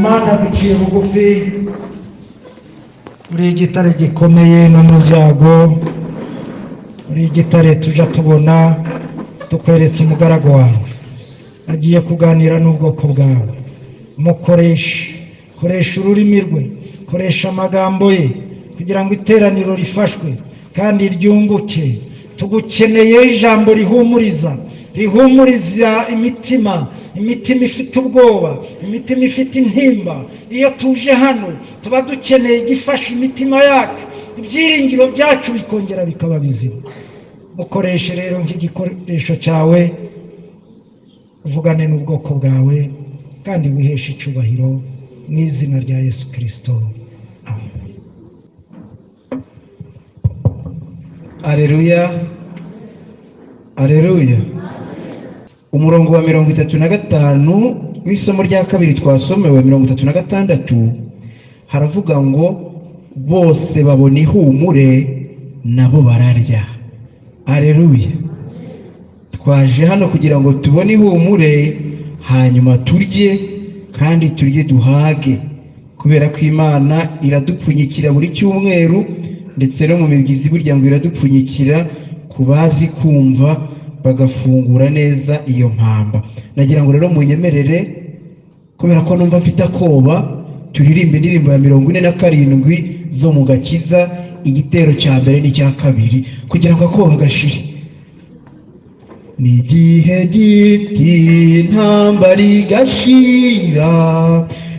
Mana duciye bugufi uri igitare gikomeye no mu byago, uri igitare tujya tubona, tukweretse umugaragu wawe agiye kuganira n'ubwoko bwawe. Koresha ururimi rwe, koresha amagambo ye kugira ngo iteraniro rifashwe kandi ryunguke. Tugukeneye ijambo rihumuriza imitima ifite ubwoba, imitima ifite intimba. Iyo tuje hano tuba dukeneye igifasha imitima yacu, ibyiringiro byacu bikongera bikaba bizima. Mukoreshe rero nk'igikoresho cyawe, uvugane n'ubwoko bwawe kandi wiheshe icyubahiro mu izina rya Yesu Kristo, amen. Aleluya, aleluya. Umurongo wa 35 w'isomo rya kabiri twasomewe 36 haravuga ngo bose babona ihumure nabo bararya. Aleluya. Twaje hano kugira ngo tubone ihumure, hanyuma turye, kandi turye duhage, kubera ko Imana iradupfunyikira buri cyumweru, ndetse no mu mibyizi burya ngo iradupfunyikira ku bazi kumva bagafungura neza iyo mpamba. Nagira ngo rero munyemerere, kubera ko numva mfite akoba, turirimba indirimbo ya 47 zo mu gakiza, igitero cya mbere n'icya kabiri, kugira ngo akoba gashire. Ni igihe giti intambara igashira,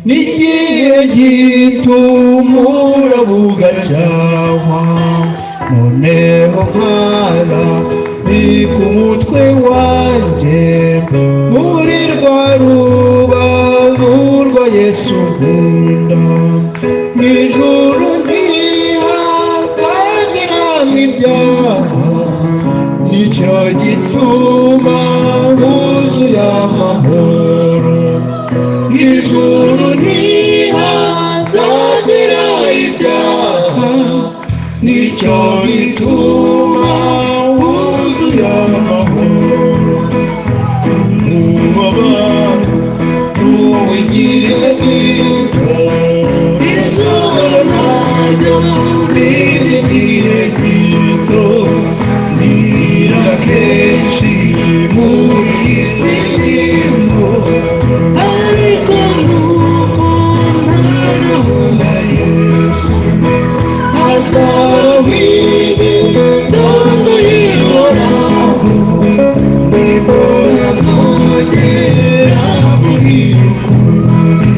ni igihe gitumura bugacyaha, noneho nkara ni ku mutwe wanjye muri rwa rubavu rwa Yesu nkunda. Mw'ijuru ntihazagira ibyaha, nicyo gituma huzuye amahoro. Mw'ijuru ntihazagira ibyaha, nicyo gituma huzuye amahoro. Umubabaro w'igihe gito, ijoro naryo ry'igihe gito, ndirira kenshi muri iyi si ndimo, ariko nuko ntarabona Yesu, hazabaho imitondo yihoraho, nibwo ntazongera kubwira ukuri.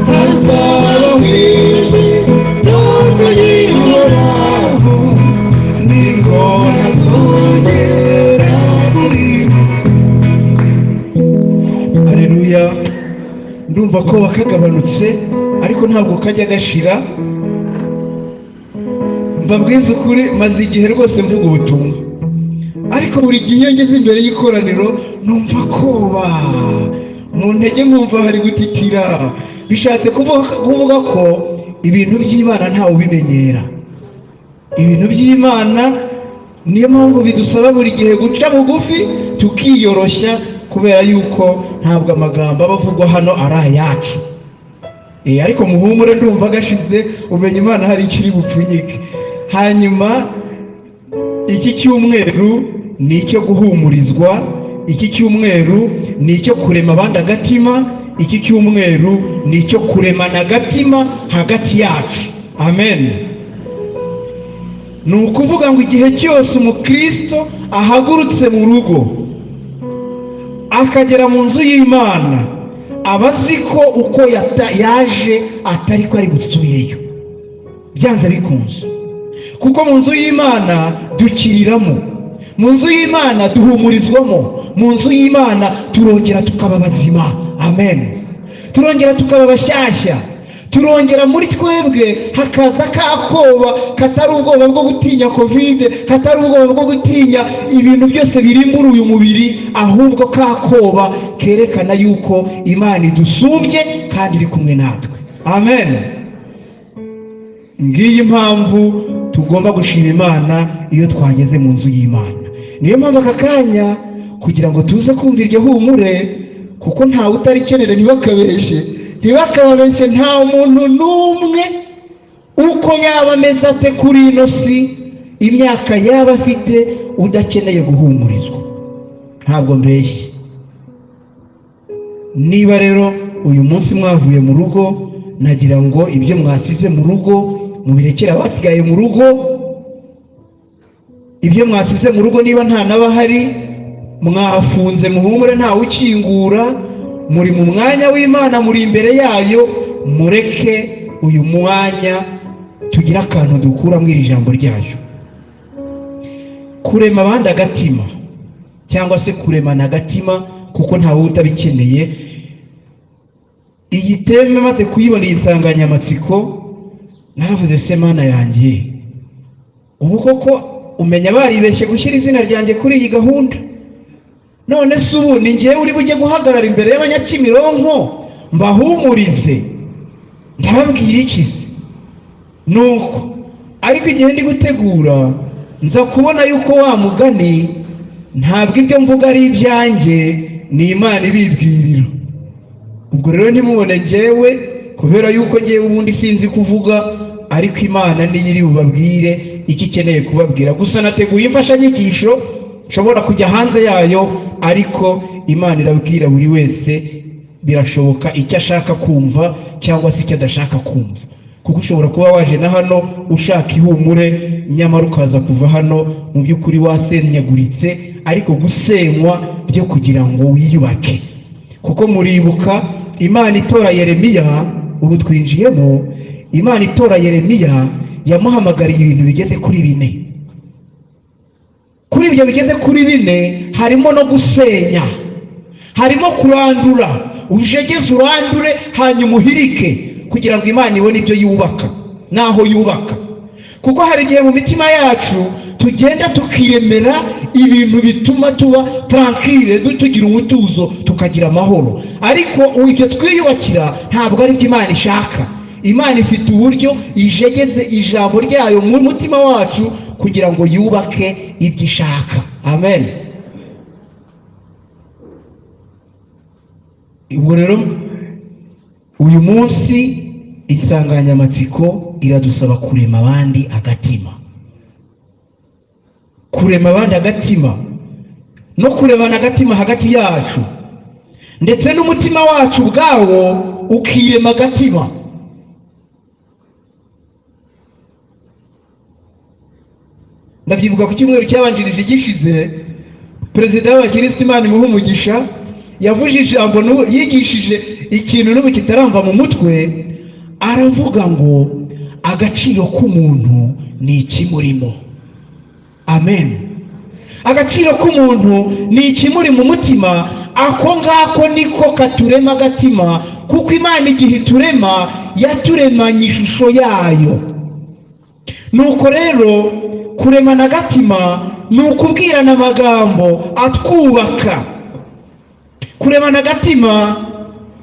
Hazabaho imitondo yihoraho, nibwo ntazongera kubwira ukuri. Aleluya. Ndumva ko wakagabanutse, ariko ntabwo kajya gashira. Mbabwiza ukuri, maze igihe rwose mvuga ubutumwa, ariko buri gihe iyo ngeze imbere y'ikoraniro numva koba mu ntege, nkumva hari gutitira. Bishatse kuvuga ko ibintu by'Imana ntawe ubimenyera. Ibintu by'Imana niyo mpamvu bidusaba buri gihe guca bugufi tukiyoroshya, kubera yuko ntabwo amagambo aba avugwa hano ari ayacu. Ariko muhumure, ndumva gashize, umenya Imana hari ikiri bupfunyike. Hanyuma iki cyumweru ni icyo guhumurizwa, iki cyumweru ni icyo kurema abandi agatima, iki cyumweru ni icyo kuremana agatima hagati yacu. Amen. Ni ukuvuga ngo igihe cyose umukristo ahagurutse mu rugo akagera mu nzu y'Imana, aba azi ko uko yaje atari ko ari gusubireyo, byanze bikunze. Kuko mu nzu y'Imana dukiriramo, mu nzu y'Imana duhumurizwamo, mu nzu y'Imana turongera tukaba bazima. Amen. Turongera tukaba bashyashya, turongera muri twebwe hakaza kakoba katari ubwoba bwo gutinya kovide, katari ubwoba bwo gutinya ibintu byose biri muri uyu mubiri, ahubwo kakoba kerekana yuko Imana idusumbye kandi iri kumwe natwe. Amen. Ngiyi impamvu tugomba gushima Imana iyo twageze mu nzu y'Imana. Niyo mpamvu aka kanya kugira ngo tuze kumva iryo humure, kuko ntawe utarikenera ntibakabeshe, ntibakababeshye, nta muntu n'umwe uko yaba ameze ate kuri ino si, imyaka yaba afite, udakeneye guhumurizwa. Ntabwo mbeshye. Niba rero uyu munsi mwavuye mu rugo, nagira ngo ibyo mwasize mu rugo mubirekere abasigaye mu rugo. Ibyo mwasize mu rugo niba nta n'abahari, mwafunze muhumure, ntawe ukingura, muri mu mwanya w'Imana, muri imbere yayo. Mureke uyu mwanya tugira akantu dukura muri iri jambo ryayo. Kurema abandi agatima, cyangwa se kuremana agatima, kuko ntawe utabikeneye. Iyi teme maze kuyibona, iyi nsanganyamatsiko, naravuze se Mana yanjye, ubu koko umenya baribeshye gushyira izina ryanjye kuri iyi gahunda. None se ubu ni njyewe uri bujye guhagarara imbere y'Abanyakimironko mbahumurize, ndababwira iki se? Nuko ariko igihe ndi gutegura, nza kubona yuko wa mugani ntabwo ibyo mvuga ari ibyanjye, ni Imana ibibwirira. Ubwo rero ntimubone njyewe, kubera yuko njyewe ubundi sinzi kuvuga, ariko Imana niyo iri bubabwire icyo ikeneye kubabwira. Gusa nateguye imfashanyigisho nshobora kujya hanze yayo, ariko Imana irabwira buri wese, birashoboka icyo ashaka kumva cyangwa se icyo adashaka kumva. Kuko ushobora kuba waje na hano ushaka ihumure, nyamara ukaza kuva hano mu by'ukuri wasenyaguritse, ariko gusenywa byo kugira ngo wiyubake. Kuko muribuka Imana itora Yeremiya, ubu twinjiyemo, Imana itora Yeremiya yamuhamagariye ibintu bigeze kuri 4. Kuri ibyo bigeze kuri 4 harimo no gusenya, harimo kurandura. Ujegeze urandure, hanyuma uhirike, kugira ngo Imana ibone ibyo yubaka naho yubaka. Kuko hari igihe mu mitima yacu tugenda tukiremera ibintu bituma tuba tranquille, tugira umutuzo, tukagira amahoro, ariko ibyo twiyubakira ntabwo ari byo Imana ishaka. Imana ifite uburyo ijegeze ijambo ryayo mu mutima wacu kugira ngo yubake ibyo ishaka. Amen. Ubwo rero uyu munsi insanganyamatsiko iradusaba kurema abandi agatima. Kurema abandi agatima no kurebana agatima hagati yacu, ndetse n'umutima wacu ubwawo ukirema agatima. Ndabyibuka ku cyumweru cyabanjirije gishize, Perezida w'Abakristo Imana imuhe umugisha yavuze ijambo, yigishije ikintu n'ubu kitaramva mu mutwe. Aravuga ngo agaciro k'umuntu ni ikimurimo. Amen. Agaciro k'umuntu ni ikimuri mu mutima. Ako ngako niko katurema agatima, kuko Imana igihe iturema yaturemanye ishusho yayo. Nuko rero kuremana agatima ni ukubwirana amagambo atwubaka. Kuremana agatima,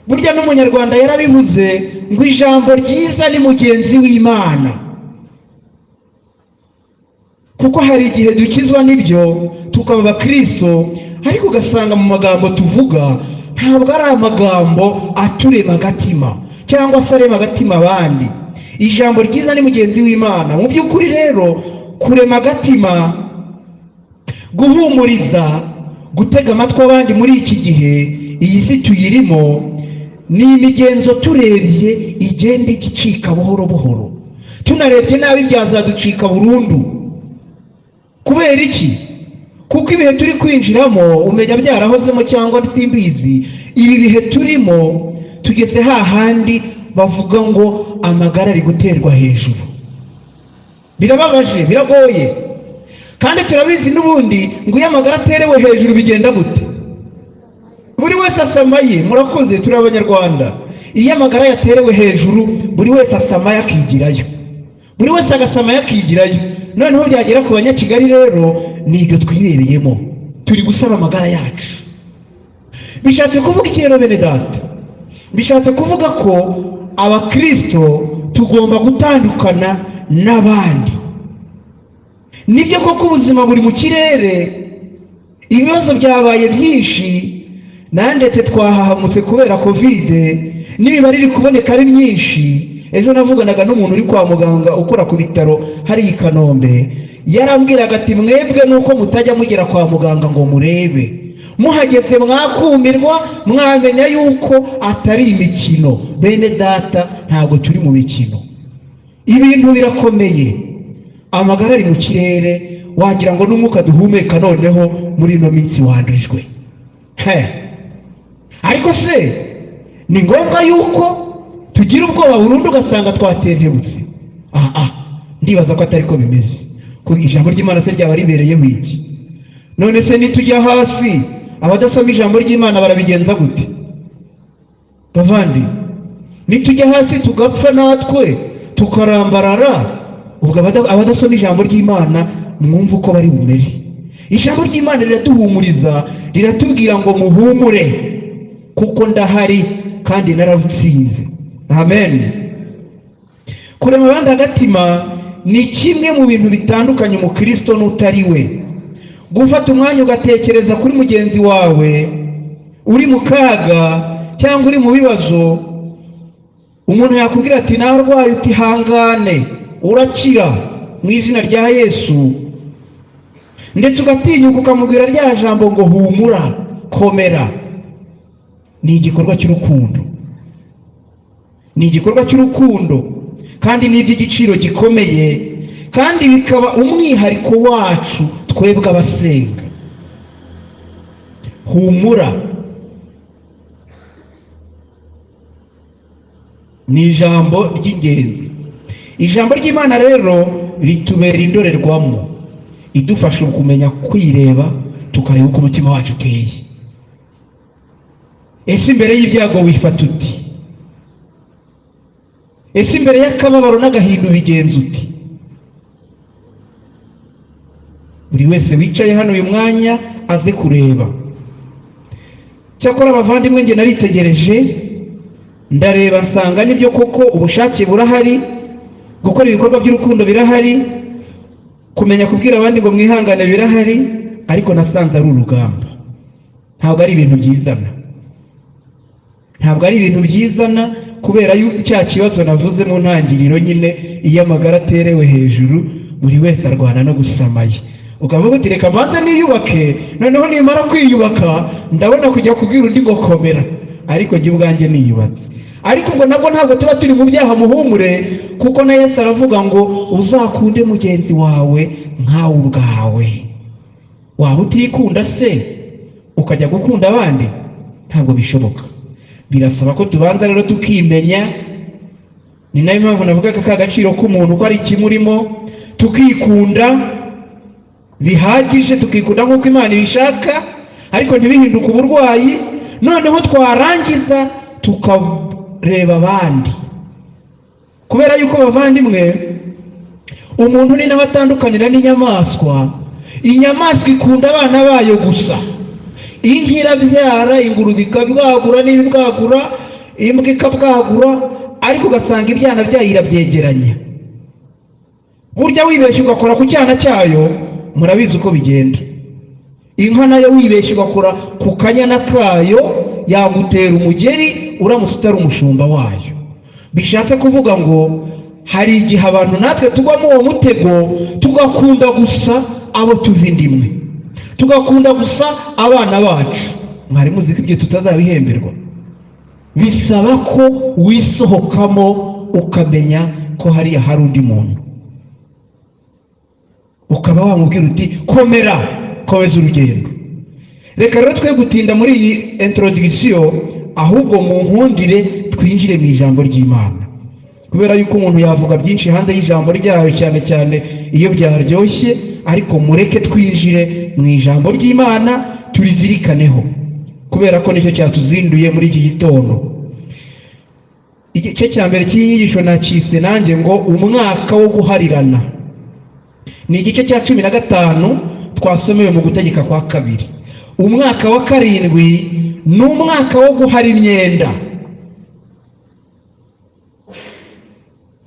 burya n'Umunyarwanda yarabivuze ngo ijambo ryiza ni mugenzi w'Imana. Kuko hari igihe dukizwa n'ibyo tukaba abakristo, ariko ugasanga mu magambo tuvuga ntabwo ari amagambo aturema agatima cyangwa se arema agatima abandi. Ijambo ryiza ni mugenzi w'Imana. Mu by'ukuri rero kurema agatima, guhumuriza, gutega amatwi abandi muri iki gihe, iyi si tuyirimo, ni imigenzo turebye igenda icika buhoro buhoro. Tunarebye nabi byazaducika burundu. Kubera iki? Kuko ibihe turi kwinjiramo umenya byarahozemo cyangwa simbizi, ibi bihe turimo tugeze hahandi bavuga ngo amagara ari guterwa hejuru. Birababaje, biragoye, kandi turabizi n'ubundi ngo iyo amagara aterewe hejuru bigenda gute? Buri wese asamaye. Murakoze, turi Abanyarwanda. Iyo amagara yaterewe hejuru buri wese asamaye akigirayo, buri wese agasamaye akigirayo. Noneho byagera ku Banyakigali rero nibyo twibereyemo, turi gusaba amagara yacu. Bishatse kuvuga iki rero bene data? Bishatse kuvuga ko abakristo tugomba gutandukana n'abandi. Nibyo koko ubuzima buri mu kirere, ibibazo byabaye byinshi, nandetse twahahamutse kubera kovide n'imibare iri kuboneka ari myinshi. Ejo navuganaga n'umuntu uri kwa muganga ukora ku bitaro hari i Kanombe, yarambwiraga ati mwebwe nuko mutajya mugera kwa muganga ngo murebe, muhageze mwakumirwa mwamenya yuko atari imikino. Bene data, ntabwo turi mu mikino, ibintu birakomeye, amagara ari mu kirere, wagira ngo n'umwuka duhumeka noneho muri ino minsi wandujwe. Ariko se ni ngombwa yuko tugira ubwoba burundu ugasanga twatentebutse? Ndibaza ko atari ko bimeze. Kuko ijambo ry'Imana se ryaba ribereyeho iki? None se nitujya hasi, abadasoma ijambo ry'Imana barabigenza gute? Bavandi, nitujya hasi tugapfa natwe tukarambarara, ubwo abadasoma ijambo ry'Imana mwumva uko bari bumere. Ijambo ry'Imana riraduhumuriza, riratubwira ngo muhumure kuko ndahari kandi naravutsinze. Amen. Kurema abandi agatima ni kimwe mu bintu bitandukanye umukristo n'utari we. Gufata umwanya ugatekereza kuri mugenzi wawe uri mu kaga cyangwa uri mu bibazo, umuntu yakubwira ati narwaye, uti hangane urakira mu izina rya Yesu, ndetse ugatinyuka ukamubwira rya jambo ngo humura, komera. Ni igikorwa cy'urukundo, ni igikorwa cy'urukundo kandi ni iby'igiciro gikomeye, kandi bikaba umwihariko wacu twebwe abasenga. Humura ni ijambo ry'ingenzi. Ijambo ry'Imana rero ritubera indorerwamo idufasha kumenya kwireba, tukareba uko umutima wacu uteye. Ese imbere y'ibyago wifata uti? Ese imbere y'akababaro n'agahinda ubigenza uti? Buri wese wicaye hano uyu mwanya aze kureba. Cyakora abavandimwe, nge naritegereje ndareba nsanga nibyo koko ubushake burahari, gukora ibikorwa by'urukundo birahari, kumenya kubwira abandi ngo mwihangane birahari, ariko nasanze ari urugamba. Ntabwo ari ibintu byizana, ntabwo ari ibintu byizana, kubera cya kibazo navuze mu ntangiriro nyine, iyo amagara aterewe hejuru buri wese arwana no gusamaye. Ukavuga uti reka mbanze niyubake, noneho nimara kwiyubaka ndabona kujya kubwira undi ngo komera, ariko njye ubwanjye niyubatse. Ariko ubwo nabwo ntabwo tuba turi mu byaha, muhumure, kuko na Yesu aravuga ngo uzakunde mugenzi wawe nkawe ubwawe. Waba utikunda se ukajya gukunda abandi? Ntabwo bishoboka. Birasaba ko tubanza rero tukimenya. Ni nayo mpamvu navuga ko agaciro k'umuntu ko ari ikimurimo, tukikunda bihagije, tukikunda nk'uko Imana ibishaka, ariko ntibihinduke uburwayi. Noneho twarangiza tukareba abandi, kubera yuko bavandimwe, umuntu ni nawe atandukanira n'inyamaswa. Inyamaswa ikunda abana bayo gusa. Inka irabyara, ingurube ikabwagura, n'ibibwagura, imbwa ikabwagura, ariko ugasanga ibyana byayo irabyegeranya. Burya wibeshye ugakora ku cyana cyayo, murabizi uko bigenda. Inka nayo wibeshye ugakora ku kanyana kayo, yagutera umugeri uramutse utari umushumba wayo. Bishatse kuvuga ngo hari igihe abantu natwe tugwamo uwo mutego, tugakunda gusa abo tuva indimwe, tugakunda gusa abana bacu. Mwari muzi ko ibyo tutazabihemberwa? Bisaba ko wisohokamo ukamenya ko hariya hari undi muntu, ukaba wamubwira uti komera, komeza urugendo. Reka rero twe gutinda muri iyi introduction, ahubwo mu nkundire twinjire mu ijambo ry'Imana, kubera yuko umuntu yavuga byinshi hanze y'ijambo ryayo, cyane cyane iyo byaryoshye, ariko mureke twinjire mu ijambo ry'Imana turizirikaneho, kubera ko nicyo cyatuzinduye muri iki gitondo. Igice cya mbere cy'inyigisho nakise nanjye ngo umwaka wo guharirana. Ni igice cya 15 twasomewe mu Gutegeka kwa kabiri. Umwaka wa 7 ni umwaka wo guhara imyenda.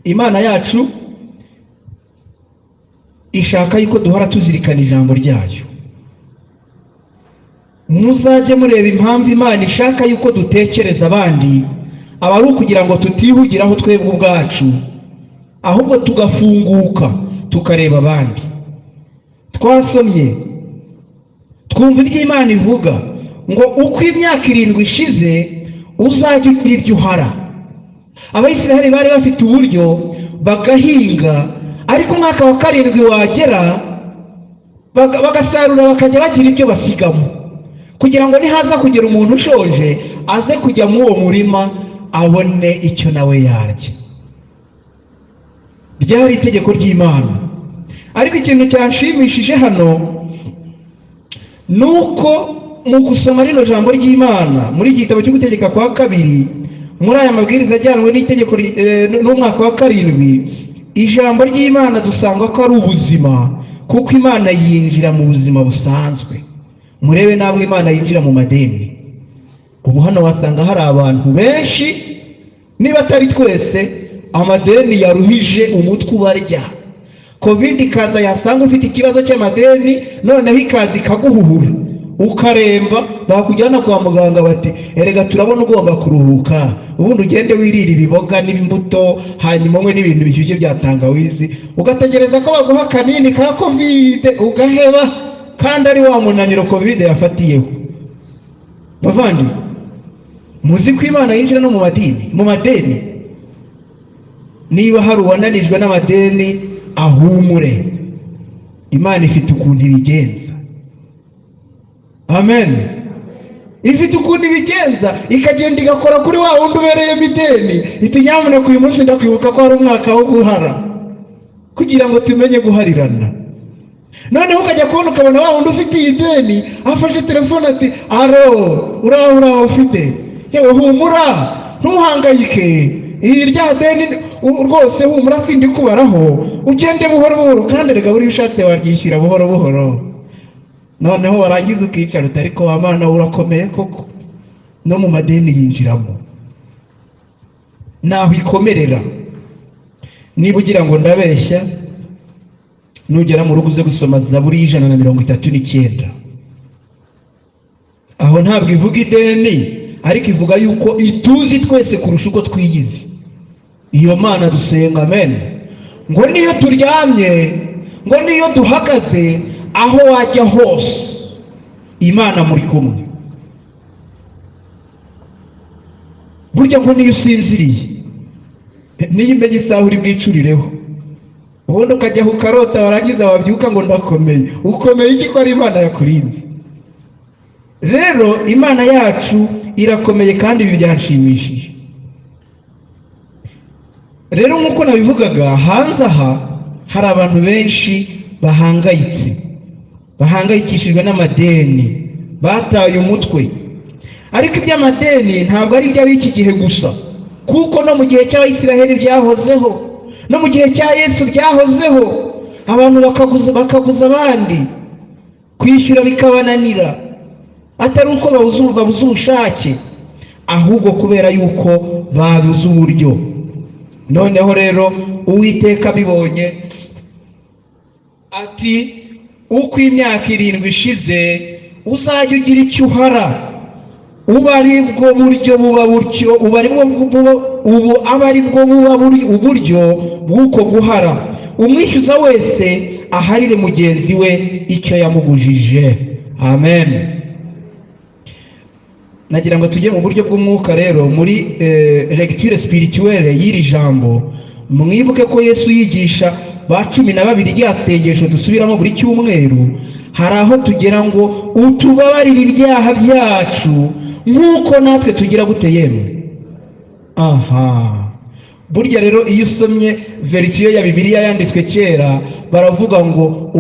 Imana yacu ishaka yuko duhora tuzirikana ijambo ryayo. muzajye mureba impamvu Imana ishaka yuko dutekereza abandi, aba ari ukugira ngo tutihugiraho twebwe ubwacu, ahubwo tugafunguka tukareba abandi. Twasomye twumva ibyo Imana ivuga ngo uko imyaka 7 ishize uzajya ugira ibyo uhara. Abayisiraheli bari bafite uburyo bagahinga, ariko umwaka wa 7 wagera bagasarura bakajya bagira ibyo basigamo, kugira ngo nihaza kugera umuntu ushoje aze kujya muri uwo murima abone icyo nawe yarya. Ryari itegeko ry'Imana. Ariko ikintu cyanshimishije hano nuko mu gusoma rino jambo ry'Imana muri igitabo cyo gutegeka kwa 2, muri aya mabwiriza ajyanwe n'itegeko n'umwaka wa 7, ijambo ry'Imana dusanga ko ari ubuzima, kuko Imana yinjira mu buzima busanzwe. Murebe namwe Imana yinjira mu madeni. Ubu hano wasanga hari abantu benshi, niba atari twese, amadeni yaruhije umutwe ubarya. Covid ikaza yasanga ufite ikibazo cy'amadeni, noneho ikaza ikaguhuhura ukaremba, bakujyana kwa muganga bati erega turabona ugomba kuruhuka, ubundi ugende wirira ibiboga n'imbuto, hanyuma mwe n'ibintu bishyushye bya tangawizi, ugategereza ko baguha kanini ka Covid ugaheba, kandi ari wa munaniro Covid yafatiyeho. Bavandi, muzi ko Imana yinjira no mu madeni. Niba hari uwananijwe n'amadeni, ahumure, Imana ifite ukuntu ibigenza. Amen. Ifite ukuntu ibigenza, ikagenda igakora kuri wa wundi ubereyemo ideni, iti nyamuneka uyu munsi ndakwibuka ko hari umwaka wo guhara, kugira ngo tumenye guharirana. Noneho ukajya kubona ukabona wa wundi ufite iyi deni afashe telefone ati aro uraho ufite, yewe humura ntuhangayike, iyi rya deni rwose humura sindi kubaraho, ugende buhoro buhoro, kandi rega buri bishatse waryishyira buhoro buhoro. Noneho warangiza ukicara utari ko Imana urakomeye koko, no mu madeni yinjiramo, naho ikomerera. Niba ugira ngo ndabeshya, nugera mu rugo uze gusoma Zaburi 139, aho ntabwo ivuga ideni, ariko ivuga yuko ituzi twese kurusha uko twiyizi. Iyo Mana dusenga, amen. Ngo niyo turyamye, ngo niyo duhagaze, aho wajya hose Imana muri kumwe. Burya ngo niyo usinziriye, niyo imenye isaha uri bwicurireho, ubundi ukajya ukarota, warangiza wabyuka ngo ndakomeye. Ukomeye iki ko ari Imana yakurinze? Rero Imana yacu irakomeye, kandi ibi byanshimishije. Rero nk'uko nabivugaga, hanze aha hari abantu benshi bahangayikishijwe n'amadeni, bataye umutwe. Ariko iby'amadeni ntabwo ari iby'ab'iki gihe gusa, kuko no mu gihe cy'Abayisiraheli byahozeho, no mu gihe cya Yesu byahozeho. Abantu bakaguza abandi, kwishyura bikabananira, atari uko babuze ubushake, ahubwo kubera yuko babuze uburyo. Noneho rero Uwiteka bibonye ati uko imyaka 7 ishize uzajya ugira icyo uhara, uba ari bwo buryo buba buryo, uba ari bwo buba uburyo bw'uko guhara. Umwishyuza wese aharire mugenzi we icyo yamugujije. Amen. Nagira ngo tujye mu buryo bw'umwuka rero, muri lecture spirituelle y'iri jambo. Mwibuke ko Yesu yigisha ba 12 rya sengesho dusubiramo buri cyumweru. Hari aho tugera ngo utubabarire ibyaha byacu nk'uko natwe tugira gute yemwe. Aha, burya rero iyo usomye verisiyo ya Bibiliya yanditswe kera, baravuga ngo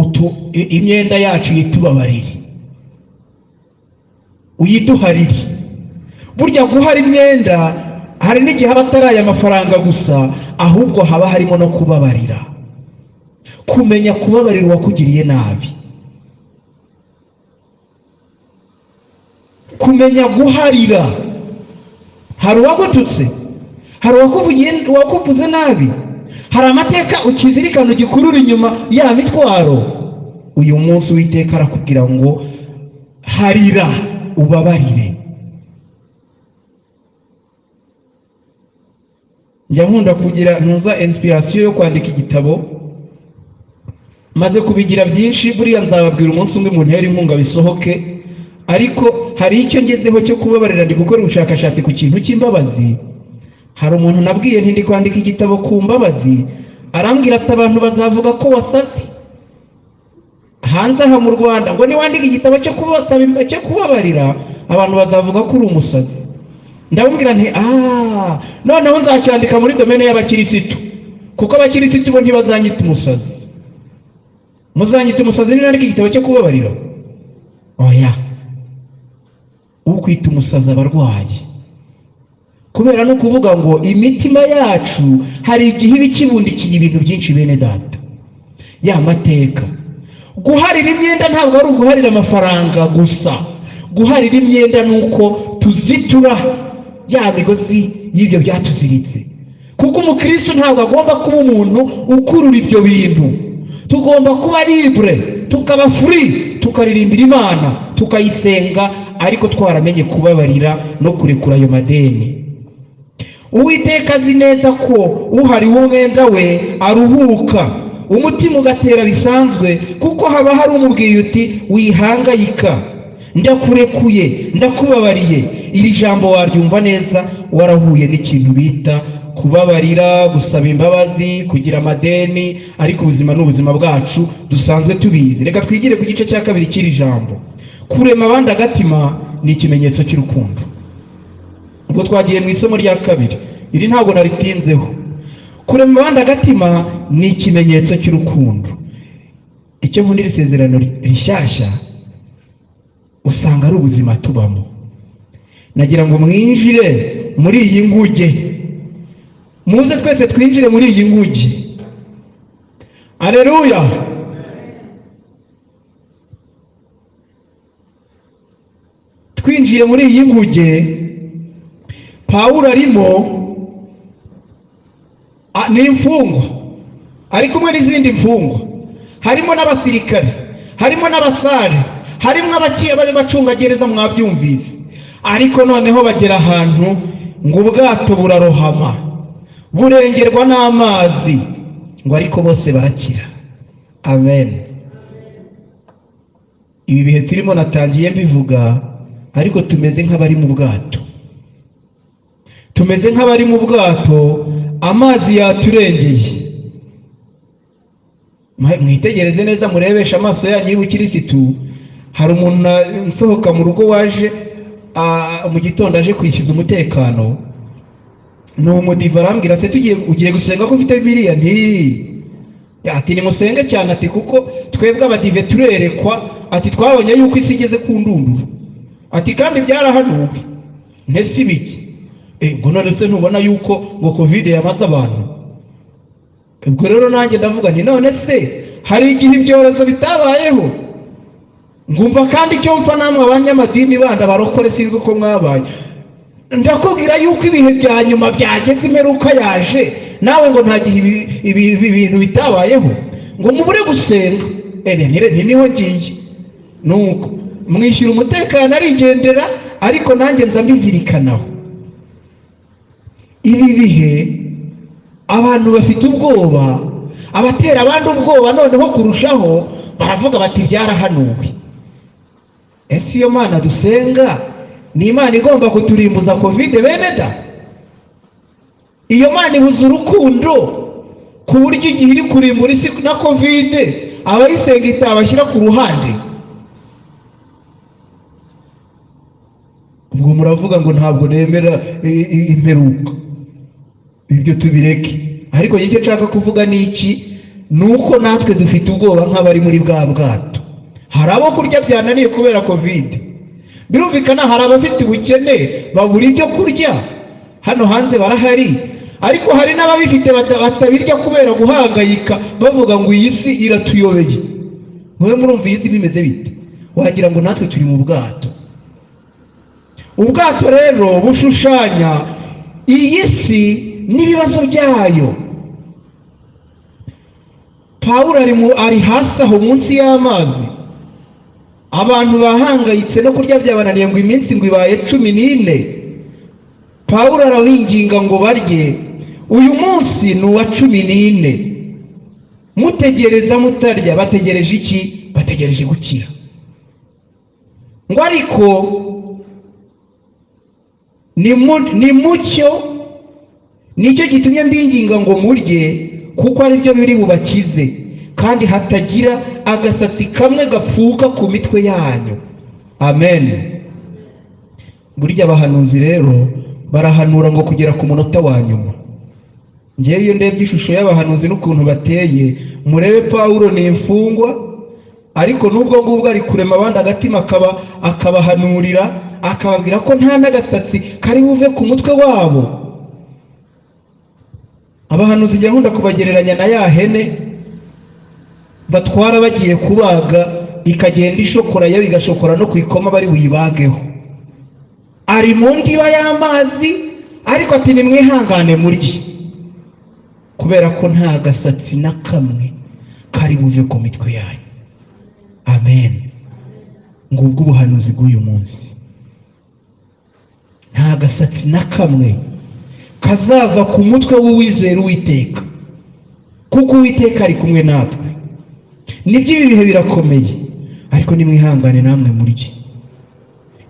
imyenda yacu yitubabarire, uyiduharire. Burya guhara imyenda hari n'igihe haba atari aya mafaranga gusa, ahubwo haba harimo no kubabarira, kumenya kubabarira uwakugiriye nabi, kumenya guharira. Hari uwagututse, hari uwakuvuze nabi, hari amateka ukizirikana ugikurura inyuma ya mitwaro. Uyu munsi Uwiteka arakubwira ngo harira, ubabarire. Njya nkunda kugira ntuza inspiration yo kwandika igitabo, maze kubigira byinshi, buriya nzababwira umunsi umwe mu ntera inkunga bisohoke, ariko hari icyo ngezeho cyo kubabarira. Ndi gukora ubushakashatsi ku kintu cy'imbabazi. Hari umuntu nabwiye nti ndi kwandika igitabo ku mbabazi, arambwira ati abantu bazavuga ko wasaze hanze aha mu Rwanda, ngo niwandika igitabo cyo kubabarira abantu bazavuga ko uri umusazi. Ndamubwira nti noneho nzacyandika muri domene y'abakirisitu, kuko abakirisitu bo ntibazanyita umusazi. Muzanyita umusazi nandika igitabo cyo kubabarira? Oya, ukwita umusazi abarwayi. Kubera no kuvuga ngo imitima yacu hari igihe iba ikibundikiye ibintu byinshi bene data. Ya mateka, guharira imyenda ntabwo ari uguharira amafaranga gusa. Guharira imyenda nuko tuzitura ya migozi y'ibyo byatuziritse, kuko umukristo ntabwo agomba kuba umuntu ukurura ibyo bintu. Tugomba kuba libre, tukaba free, tukaririmbira Imana, tukayisenga, ariko twaramenye kubabarira no kurekura ayo madeni. Uwiteka azi neza ko uhariwe umwenda we aruhuka, umutima ugatera bisanzwe, kuko haba hari umubwiye uti wihangayika, ndakurekuye, ndakubabariye. Iri jambo waryumva neza warahuye n'ikintu bita kubabarira, gusaba imbabazi, kugira amadeni, ariko ubuzima n'ubuzima bwacu dusanzwe tubizi. Reka twigire ku gice cya kabiri cy'iri jambo. Kurema abandi agatima ni ikimenyetso cy'urukundo. Ubwo twagiye mu isomo rya kabiri, iri ntabwo naritinzeho. Kurema abandi agatima ni ikimenyetso cy'urukundo. Icyo nkundira isezerano rishyashya usanga ari ubuzima tubamo. Nagira ngo mwinjire muri iyi nguge, muze twese twinjire muri iyi nguge. Aleluya. Twinjiye muri iyi nguge, Pawulo arimo ni imfungwa, ari kumwe n'izindi mfungwa, harimo n'abasirikare, harimo n'abasare, harimo bari bacungagereza, mwabyumvise. Ariko noneho bagera ahantu ngo ubwato burarohama, burengerwa n'amazi, ngo ariko bose barakira. Amen. Ibi bihe turimo natangiye mbivuga, ariko tumeze nk'abari mu bwato. Tumeze nk'abari mu bwato, amazi yaturengeye. Mwitegereze neza, murebesha amaso yanyu y'ubukirisitu. Hari umuntu nsohoka mu rugo waje mu gitondo aje kwishyuza umutekano, ni umudiva, arambwira ati ugiye gusenga ko ufite Bibiliya? Ati nimusenge cyane, ati kuko twebwe abadive turerekwa, ati twabonye yuko isi igeze ku ndunduro, ati kandi byarahanuwe. Ntese ibiki? Ngo none se ntubona yuko ngo covid yamaze abantu? Ubwo rero nanjye ndavuga nti none se hari igihe ibyorezo bitabayeho? Ngumva kandi icyo mfa namwe abanyamadini banda barokore sinzi uko mwabaye. Ndakubwira yuko ibihe bya nyuma byageze, imperuka yaje, nawe ngo nta gihe ibi bintu bitabayeho, ngo mubure gusenga. Niho ngiye. Nuko mwishyura umutekano arigendera, ariko nanjye nza mbizirikanaho. Ibi bihe abantu bafite ubwoba, abatera abandi ubwoba noneho kurushaho, baravuga bati byarahanuwe. Ese iyo Mana dusenga ni Imana igomba kuturimbuza covid bene da? Iyo Mana ibuza urukundo ku buryo igihe iri kurimbura isi na covid abayisenga itabashyira ku ruhande? Ubwo muravuga ngo ntabwo nemera imperuka. Ibyo tubireke. Ariko icyo nshaka kuvuga ni iki? Nuko natwe dufite ubwoba nk'abari muri bwa bwato. Hari abo kurya byananiye kubera covid. Birumvikana hari abafite ubukene babura ibyo kurya, hano hanze barahari, ariko hari n'ababifite batabirya kubera guhangayika, bavuga ngo iyi si iratuyobeye. Mwe murumva iyi si bimeze bite? Wagira ngo natwe turi mu bwato. Ubwato rero bushushanya iyi si n'ibibazo byayo. Pawulo ari hasi aho munsi y'amazi, abantu bahangayitse no kurya byabananiye ngo iminsi ngo ibaye 14. Pawulo arabinginga ngo barye. Uyu munsi ni uwa 14. Mutegereza mutarya, bategereje iki? Bategereje gukira. Ngo ariko ni mucyo, nicyo gitumye mbinginga ngo murye, kuko ari byo biri bubakize, kandi hatagira agasatsi kamwe gapfuka ku mitwe yanyu. Amen. Burya abahanuzi rero barahanura ngo kugera ku munota wa nyuma. Ngewe iyo ndebye ishusho y'abahanuzi n'ukuntu bateye, murebe Pawulo ni imfungwa, ariko nubwo ngubwo ari kurema abandi agatima akabahanurira, akababwira ko nta n'agasatsi kari buve ku mutwe wabo. Abahanuzi njya nkunda kubagereranya na ya hene batwara bagiye kubaga, ikagenda ishokora yo igashokora no kwikoma bari buyibageho. Ari mu ndiba y'amazi, ariko ati nimwihangane murye, kubera ko nta gasatsi na kamwe kari buve ku mitwe yanyu. Amen. Ngubwo ubuhanuzi bw'uyu munsi. Nta gasatsi na kamwe kazava ku mutwe w'uwizera Uwiteka, kuko Uwiteka ari kumwe natwe. Nibyo ibi bihe birakomeye, ariko nimwihangane namwe murye.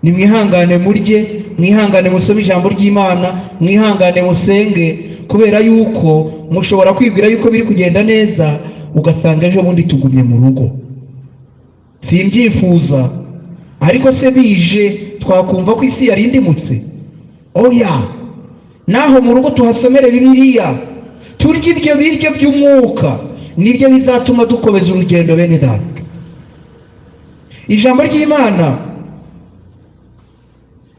Nimwihangane murye, mwihangane musome ijambo ry'Imana, mwihangane musenge, kubera yuko mushobora kwibwira yuko biri kugenda neza, ugasanga ejo bundi tugumye mu rugo. Simbyifuza, ariko se bije twakumva ko isi yari indimutse? Oya, naho mu rugo tuhasomere Bibiliya, turye ibyo biryo by'umwuka, nibyo bizatuma dukomeza urugendo bene data. Ijambo ry'Imana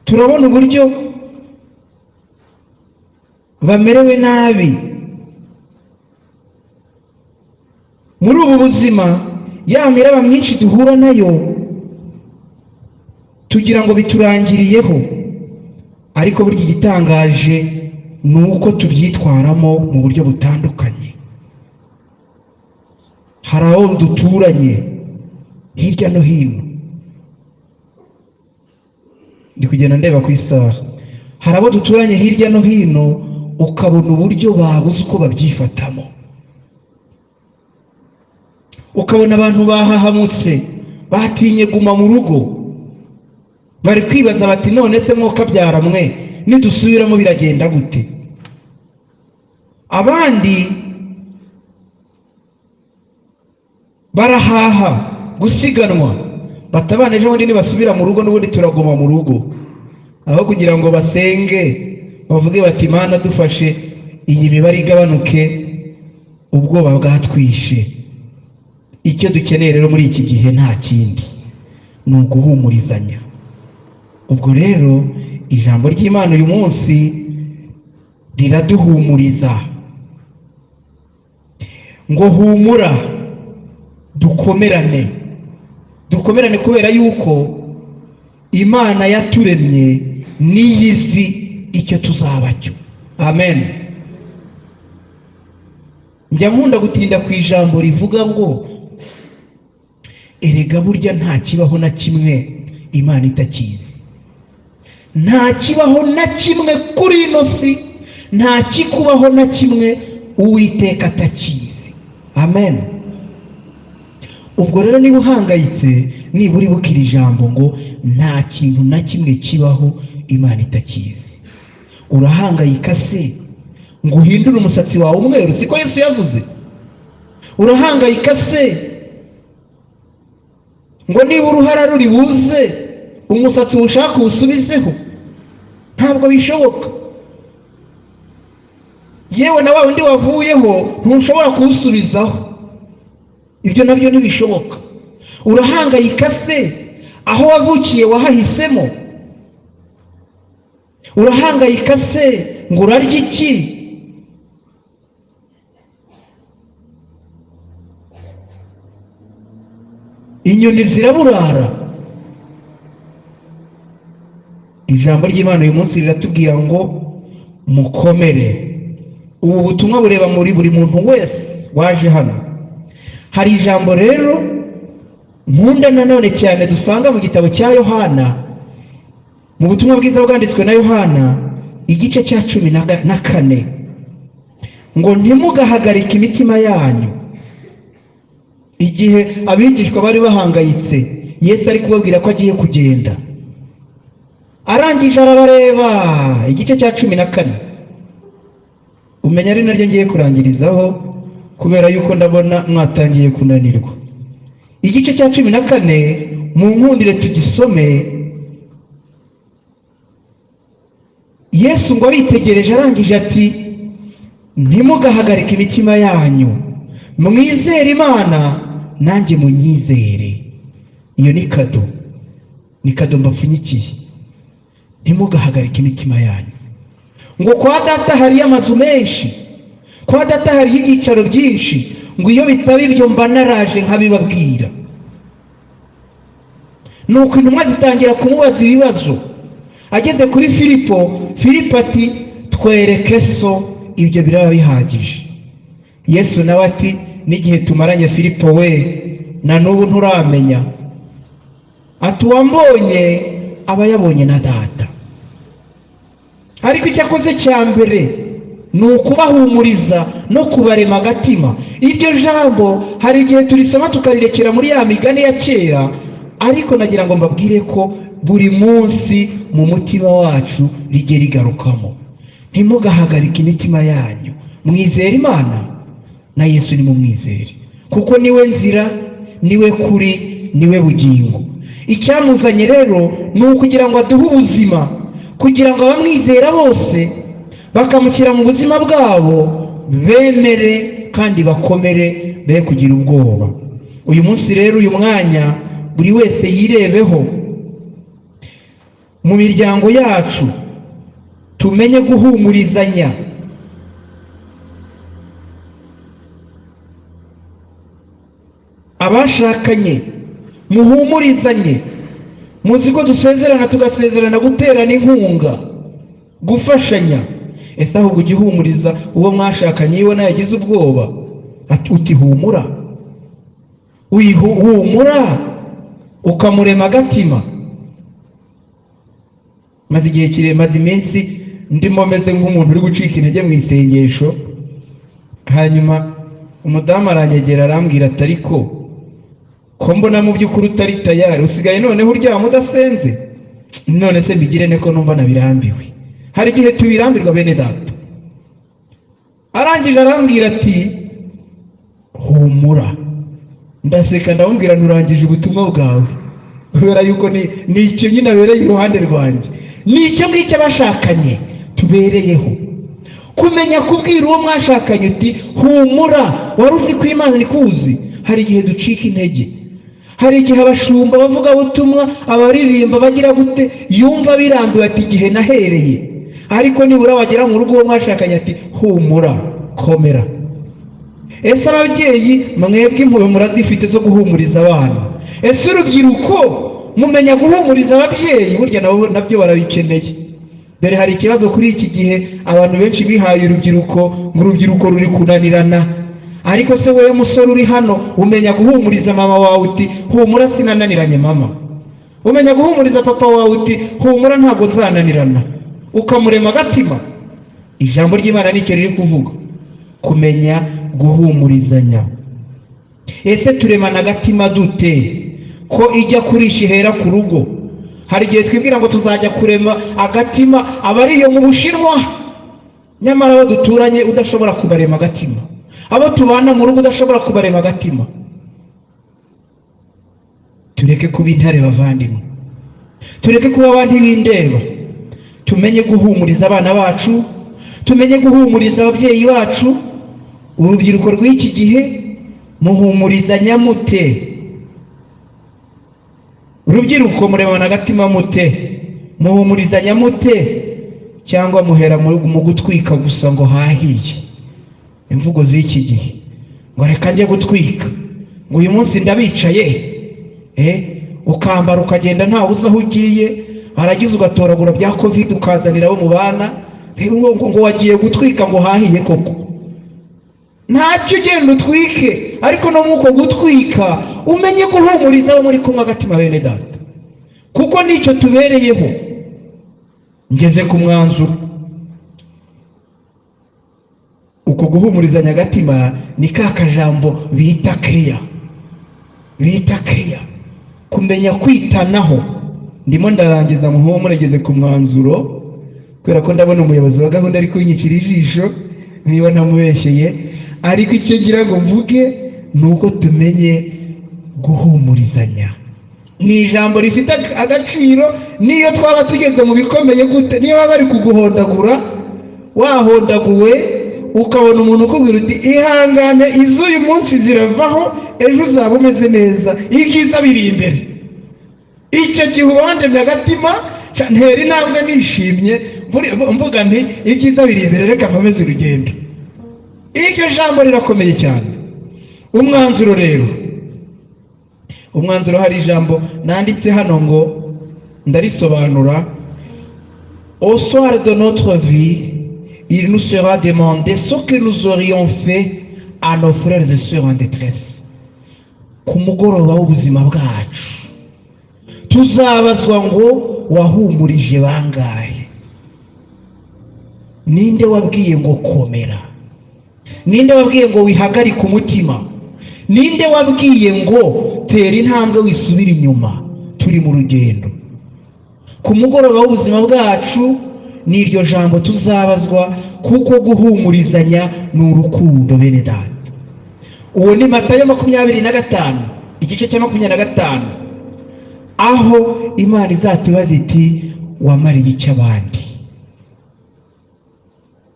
turabona uburyo bamerewe nabi muri ubu buzima. Ya miraba myinshi duhura nayo tugira ngo biturangiriyeho, ariko burya igitangaje ni uko tubyitwaramo mu buryo butandukanye. Hari aho duturanye hirya no hino, ndi kugenda ndeba ku isaha, hari abo duturanye hirya no hino ukabona uburyo babuze uko babyifatamo, ukabona abantu bahahamutse, batinye guma mu rugo, bari kwibaza bati none se mwoka byara mwe nidusubiramo biragenda gute? Abandi barahaha gusiganwa, batabana ejo bundi nibasubira mu rugo n'ubundi turaguma mu rugo, aho kugira ngo basenge bavuge bati Mana dufashe iyi mibare igabanuke, ubwoba bwatwishe. Icyo dukeneye rero muri iki gihe nta kindi, ni uguhumurizanya. Ubwo rero ijambo ry'Imana uyu munsi riraduhumuriza ngo humura, dukomerane kubera yuko Imana yaturemye niyizi icyo tuzaba cyo. Amen. Njya nkunda gutinda ku ijambo rivuga ngo erega burya nta kibaho na kimwe Imana itakizi. Nta kibaho na kimwe kuri ino si, nta kikubaho na kimwe Uwiteka atakizi. Amen. Ubwo rero niba uhangayitse, niba uri bukira ijambo ngo nta kintu na kimwe kibaho Imana itakizi, urahangayika se ngo uhindure umusatsi wawe umweru? Siko Yesu yavuze. Urahangayika se ngo niba uruhara ruri buze umusatsi ushaka uwusubizeho? Ntabwo bishoboka. Yewe na wa wundi wavuyeho ntushobora kuwusubizaho, ibyo nabyo ntibishoboka. Urahangayika se aho wavukiye wahahisemo? Urahangayika se ngo urarye iki? Inyoni ziraburara. Ijambo ry'Imana uyu munsi riratubwira ngo mukomere. Ubu butumwa bureba muri buri muntu wese waje hano. Hari ijambo rero nkunda nanone cyane dusanga mu gitabo cya Yohana, mu butumwa bwiza bwanditswe na Yohana igice cya 14, ngo ntimugahagarike imitima yanyu. Igihe abigishwa bari bahangayitse, Yesu ari kubabwira ko agiye kugenda, arangije arabareba. Igice cya 14 umenya ari naryo ngiye kurangirizaho kubera yuko ndabona mwatangiye kunanirwa. Igice cya 14 mu nkundire tugisome. Yesu ngo abitegereje arangije ati ntimugahagarike imitima yanyu, mwizere Imana nanjye munyizere. Iyo ni kado mbapfunyikiye. Ntimugahagarike imitima yanyu. Ngo kwa data hari amazu menshi, kwa data hari ibyicaro byinshi, ngo iyo bitaba ibyo mba naraje nkabibabwira. Nuko intumwa zitangira kumubaza ibibazo. Ageze kuri Filipo ati twereke so, ibyo biraba bihagije. Yesu nawe ati n'igihe tumaranye Filipo we, na n'ubu nturamenya. Ati uwambonye aba yabonye na data. Ariko icyo akoze cya mbere ni ukubahumuriza no kubarema agatima. Iryo jambo hari igihe turisoma tukarirekera muri ya migani ya kera, ariko nagira ngo mbabwire ko buri munsi mu mutima wacu rijye rigarukamo. Ntimugahagarike imitima yanyu, mwizere Imana na Yesu ni mumwizere, kuko niwe nzira, niwe kuri, niwe bugingo. Icyamuzanye rero ni ukugira ngo aduhe ubuzima, kugira ngo abamwizera bose bakamushyira mu buzima bwabo bemere kandi bakomere, be kugira ubwoba. Uyu munsi rero, uyu mwanya, buri wese yirebeho mu miryango yacu, tumenye guhumurizanya. Abashakanye muhumurizanye. Muzi ko dusezerana tugasezerana guterana inkunga, gufashanya. Ese ahubwo ugihumuriza uwo mwashakanye iyo yagize ubwoba, uti humura, wihumura ukamurema agatima. Maze igihe kirekire, maze iminsi ndimo meze nk'umuntu uri gucika intege mu isengesho. Hanyuma umudamu aranyegera arambwira ati ariko ko mbona mu by'ukuri utari tayari, usigaye noneho uryama udasenze. None se mbigire ne ko numva nabirambiwe. Hari igihe tubirambirwa bene data. Arangije arambwira ati humura. Ndaseka ndamubwira nturangije ubutumwa bwawe, kubera yuko ni icyo nyine abereye iruhande rwanjye. Ni icyo ngicyo abashakanye tubereyeho, kumenya kubwira uwo mwashakanye uti humura, wari uzi ko Imana ikuzi. Hari igihe ducika intege, hari igihe abashumba bavuga ubutumwa, abaririmba bagira gute, yumva birambiwe ati igihe nahereye. Ariko nibura wagera mu rugo uwo mwashakanye ati humura, komera. Ese ababyeyi mwebwe impuhwe murazifite zo guhumuriza abana? Ese urubyiruko mumenya guhumuriza ababyeyi? Burya nabyo barabikeneye. Dore hari ikibazo kuri iki gihe, abantu benshi bihaye urubyiruko ngo urubyiruko ruri kunanirana. Ariko se wowe musore uri hano, umenya guhumuriza mama wawe uti humura sinananiranye mama? Umenya guhumuriza papa wawe uti humura ntabwo nzananirana, ukamurema agatima? Ijambo ry'Imana nicyo riri kuvuga, kumenya guhumurizanya. Ese turemana agatima dute ko ijya kurisha ihera ku rugo? Hari igihe twibwira ngo tuzajya kurema agatima abariyo mu Bushinwa, nyamara abo duturanye udashobora kubarema agatima, abo tubana mu rugo udashobora kubarema agatima. Tureke kuba intare bavandimwe, tureke kuba abantu b'indeba. Tumenye guhumuriza abana bacu, tumenye guhumuriza ababyeyi bacu. Urubyiruko rw'iki gihe muhumurizanya mute? Urubyiruko muremana agatima mute? Muhumurizanya mute? Cyangwa muhera mu gutwika gusa ngo hahiye? Imvugo z'iki gihe ngo reka njye gutwika, ngo uyu munsi ndabicaye, ukambara ukagenda ntawe uzi aho ugiye, aragize ugatoragura bya covid ukazanira abo mu bana, ngo wagiye gutwika ngo hahiye koko. ntacyo ugenda utwike, ariko no muko gutwika umenye guhumuriza abo muri kumwe agatima bene data, kuko nicyo tubereyeho. Ngeze ku mwanzuro, uko guhumurizanya agatima ni ka kajambo bita keya, kumenya kwitanaho. Ndimo ndarangiza muhumure, ngeze ku mwanzuro kubera ko ndabona umuyobozi wa gahunda ari kunyicira ijisho niba ntamubeshyeye, ariko icyo ngira ngo mvuge ni uko tumenye guhumurizanya. Ni ijambo rifite agaciro, niyo twaba tugeze mu bikomeye gute, niba bari kuguhondagura, wahondaguwe ukabona umuntu ukubwira uti ihangane iz'uyu munsi ziravaho, ejo uzaba umeze neza, ibyiza biri imbere. Icyo gihe ubandemye agatima, ntera intambwe nishimye mvuga nti ibyiza biri imbere, reka nkomeze urugendo. Iryo jambo rirakomeye cyane. Umwanzuro rero, hari ijambo nanditse hano ngo ndarisobanura. Au soir de notre vie, il nous sera demandé ce que nous aurions fait à nos frères et sœurs en détresse. Ku mugoroba w'ubuzima bwacu tuzabazwa ngo wahumurije bangahe? Ninde wabwiye ngo komera? Ninde wabwiye ngo wihagarike umutima? Ninde wabwiye ngo tera intambwe wisubira inyuma? Turi mu rugendo. Ku mugoroba w'ubuzima bwacu ni iryo jambo tuzabazwa, kuko guhumurizanya ni urukundo bene data. Uwo ni Matayo 25 igice cya 25, aho Imana izatubaza iti wamariye icyo abandi.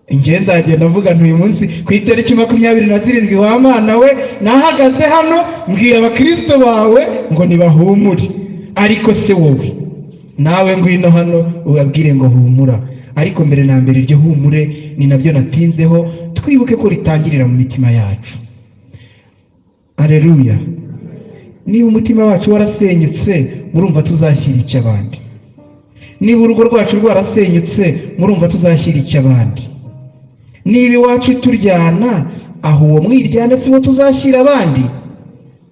Ingenzi nzagenda mvuga ntuyu munsi ku itariki 27 wa Mana we nahagaze hano mbwira abakristo bawe ngo nibahumure, ariko se wowe nawe ngwino hano ubabwire ngo humura. Ariko mbere na mbere iryo humure ni nabyo natinzeho, twibuke ko ritangirira mu mitima yacu. Haleluya. Niba umutima wacu warasenyutse, murumva tuzashyira iki abandi? Niba urugo rwacu rwarasenyutse, murumva tuzashyira iki abandi? Niba iwacu turyana, aho uwo mwiryana si wo tuzashyira abandi?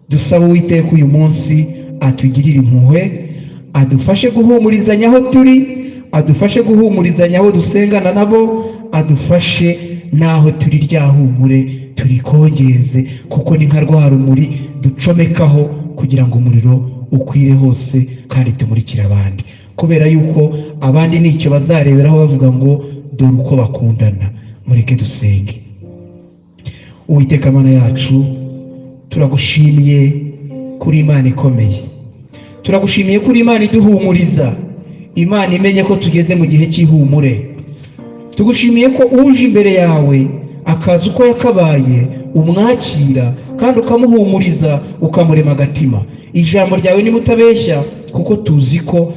Dusaba Uwiteka uyu munsi atugirire impuhwe, adufashe guhumurizanya aho turi, adufashe guhumurizanya abo dusengana nabo, adufashe naho turi ryahumure turikongeze, kuko ni nka rwa rumuri ducomekaho kugira ngo umuriro ukwire hose kandi tumurikire abandi, kubera yuko abandi nicyo bazareberaho bavuga ngo dore uko bakundana. Mureke dusenge. Uwiteka Mana yacu, turagushimiye kuri Imana ikomeye, turagushimiye kuri Imana iduhumuriza, Imana imenye ko tugeze mu gihe cy'ihumure. Tugushimiye ko uje imbere yawe akaza uko yakabaye, umwakira kandi ukamuhumuriza, ukamurema agatima. Ijambo ryawe ni mutabeshya, kuko tuzi ko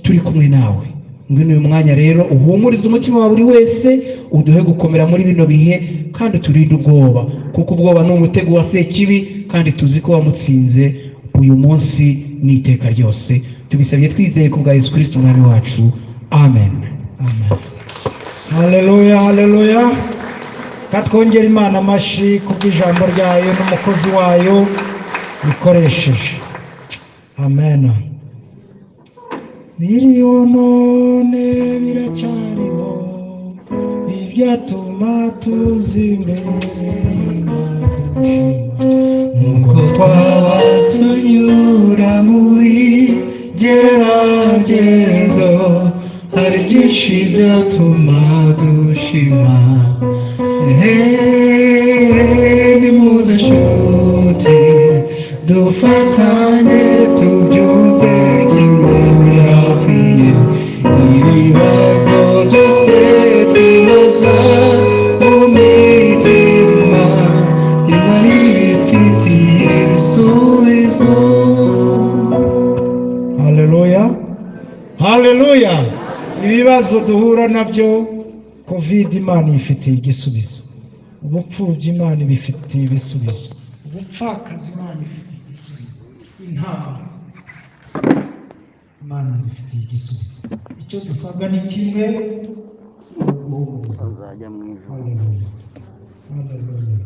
turi kumwe nawe. Ngwino uyu mwanya rero uhumurize umutima wa buri wese, uduhe gukomera muri bino bihe, kandi uturinde ubwoba, kuko ubwoba ni umutego wa Sekibi, kandi tuzi ko wamutsinze uyu munsi n'iteka ryose. Tubisabye twizeye ku bwa Yesu Kristo umwami wacu. Amen. Amen. Haleluya, haleluya. Katwongera Imana amashyi kubw'ijambo ryayo n'umukozi wayo bikoresheje. Amen. Biriho none biracyariho ibyatuma tuzi imbere nuko twaba tunyura muri geragezo, hari byinshi byatuma dushima. Nimuze nshuti dufatanye tubyumve kimwe birakwiye, ibibazo byose twibaza mu mitima Imana ibifitiye ibisubizo. Haleluya, haleluya. Ibibazo duhura nabyo, Covid Imana ifitiye igisubizo, ubupfubyi Imana ibifitiye ibisubizo, ubupfakazi Imana ifitiye igisubizo, intambara Imana zifitiye igisubizo. Icyo dusabwa ni kimwe, azajya mu ijuru. Hallelujah.